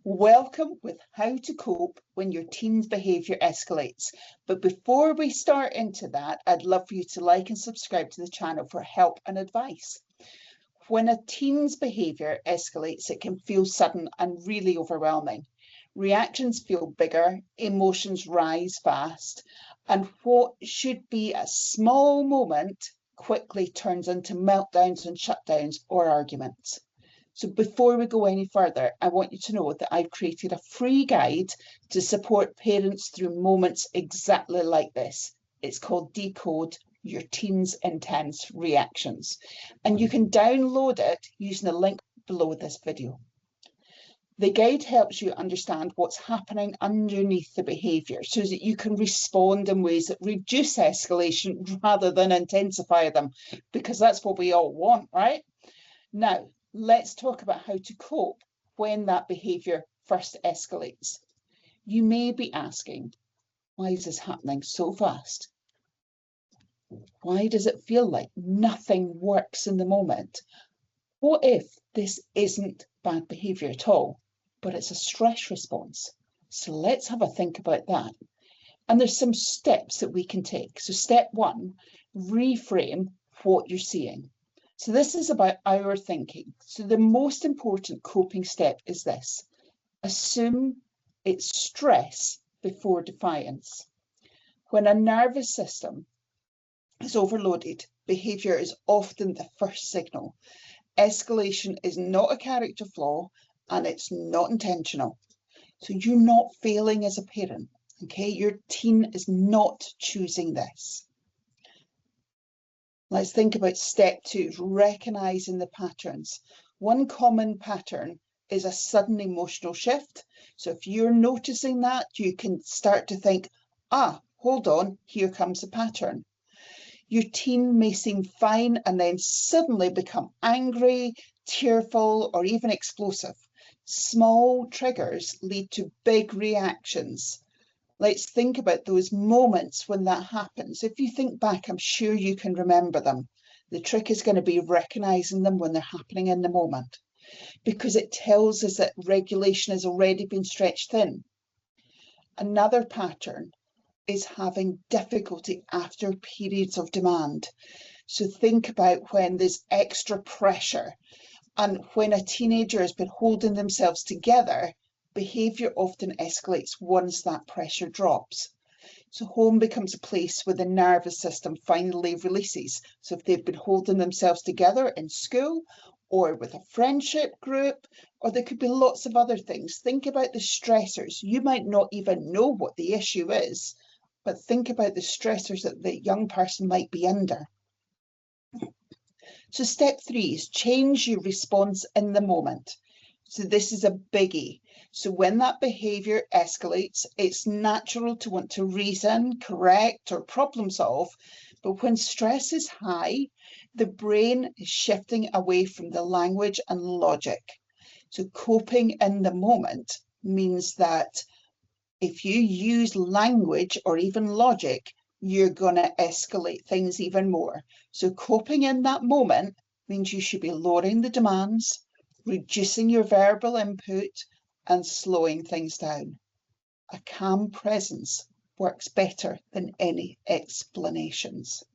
Welcome with how to cope when your teen's behaviour escalates. But before we start into that, I'd love for you to like and subscribe to the channel for help and advice. When a teen's behaviour escalates, it can feel sudden and really overwhelming. Reactions feel bigger, emotions rise fast, and what should be a small moment quickly turns into meltdowns and shutdowns or arguments. So before we go any further, I want you to know that I've created a free guide to support parents through moments exactly like this. It's called Decode Your Teen's Intense Reactions. And you can download it using the link below this video. The guide helps you understand what's happening underneath the behaviour so that you can respond in ways that reduce escalation rather than intensify them, because that's what we all want, right? Now, let's talk about how to cope when that behaviour first escalates. You may be asking, why is this happening so fast? Why does it feel like nothing works in the moment? What if this isn't bad behaviour at all, but it's a stress response? So let's have a think about that. And there's some steps that we can take. So step one, reframe what you're seeing. So this is about our thinking. So the most important coping step is this: assume it's stress before defiance. When a nervous system is overloaded, behaviour is often the first signal. Escalation is not a character flaw and it's not intentional. So you're not failing as a parent, okay? Your teen is not choosing this. Let's think about step two, recognising the patterns. One common pattern is a sudden emotional shift. So if you're noticing that, you can start to think, hold on, here comes a pattern. Your teen may seem fine and then suddenly become angry, tearful, or even explosive. Small triggers lead to big reactions. Let's think about those moments when that happens. If you think back, I'm sure you can remember them. The trick is going to be recognising them when they're happening in the moment, because it tells us that regulation has already been stretched thin. Another pattern is having difficulty after periods of demand. So think about when there's extra pressure, and when a teenager has been holding themselves together, behaviour often escalates once that pressure drops. So home becomes a place where the nervous system finally releases. So if they've been holding themselves together in school or with a friendship group, or there could be lots of other things. Think about the stressors. You might not even know what the issue is, but think about the stressors that the young person might be under. So step three is change your response in the moment. So this is a biggie. So when that behaviour escalates, it's natural to want to reason, correct, or problem solve. But when stress is high, the brain is shifting away from the language and logic. So coping in the moment means that if you use language or even logic, you're going to escalate things even more. So coping in that moment means you should be lowering the demands, reducing your verbal input, and slowing things down. A calm presence works better than any explanations.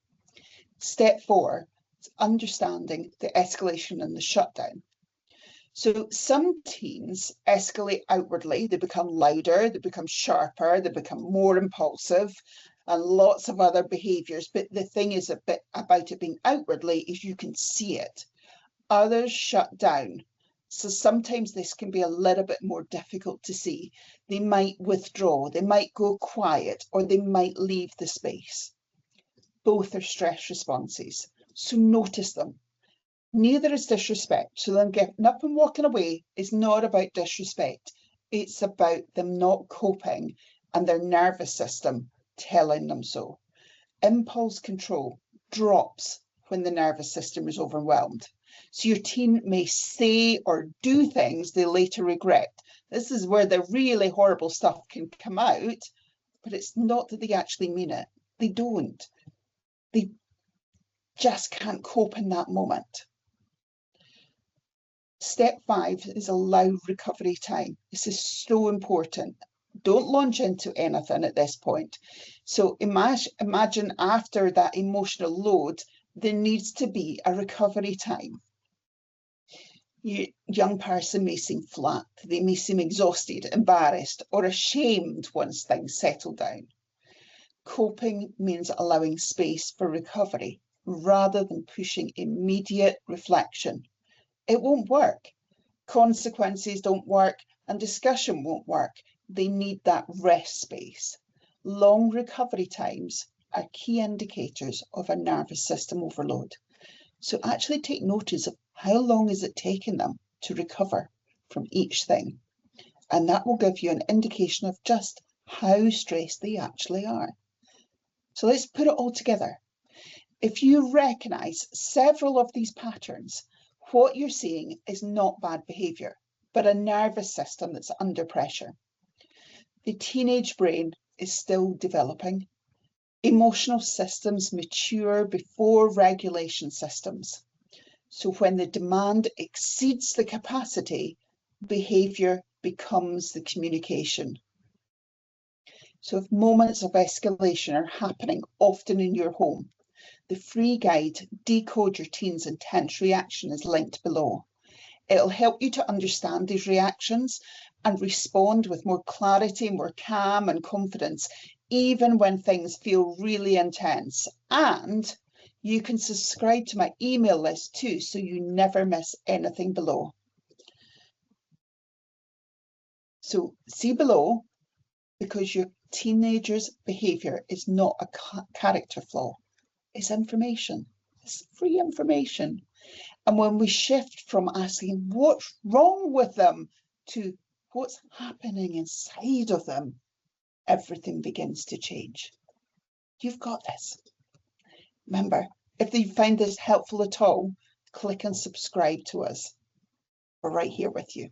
Step four is understanding the escalation and the shutdown. So some teens escalate outwardly. They become louder, they become sharper, they become more impulsive, and lots of other behaviours. But the thing is a bit about it being outwardly is you can see it. Others shut down. So sometimes this can be a little bit more difficult to see. They might withdraw, they might go quiet, or they might leave the space. Both are stress responses, so notice them. Neither is disrespect. So them getting up and walking away is not about disrespect. It's about them not coping and their nervous system telling them so. Impulse control drops when the nervous system is overwhelmed. So your teen may say or do things they later regret. This is where the really horrible stuff can come out, but it's not that they actually mean it. They don't. They just can't cope in that moment. Step 5 is allow recovery time. This is so important. Don't launch into anything at this point. So imagine after that emotional load, there needs to be a recovery time. Young person may seem flat. They may seem exhausted, embarrassed, or ashamed once things settle down. Coping means allowing space for recovery rather than pushing immediate reflection. It won't work. Consequences don't work and discussion won't work. They need that rest space. Long recovery times are key indicators of a nervous system overload. So actually take notice of how long is it taking them to recover from each thing. And that will give you an indication of just how stressed they actually are. So let's put it all together. If you recognise several of these patterns, what you're seeing is not bad behaviour, but a nervous system that's under pressure. The teenage brain is still developing. Emotional systems mature before regulation systems. So when the demand exceeds the capacity, behaviour becomes the communication. So if moments of escalation are happening often in your home, the free guide, Decode Your Teen's Intense Reaction, is linked below. It'll help you to understand these reactions and respond with more clarity, more calm and confidence, even when things feel really intense. And you can subscribe to my email list too, so you never miss anything below. So see below, because your teenager's behaviour is not a character flaw. It's information. It's free information. And when we shift from asking what's wrong with them to what's happening inside of them, everything begins to change. You've got this. Remember, if you find this helpful at all, click and subscribe to us. We're right here with you.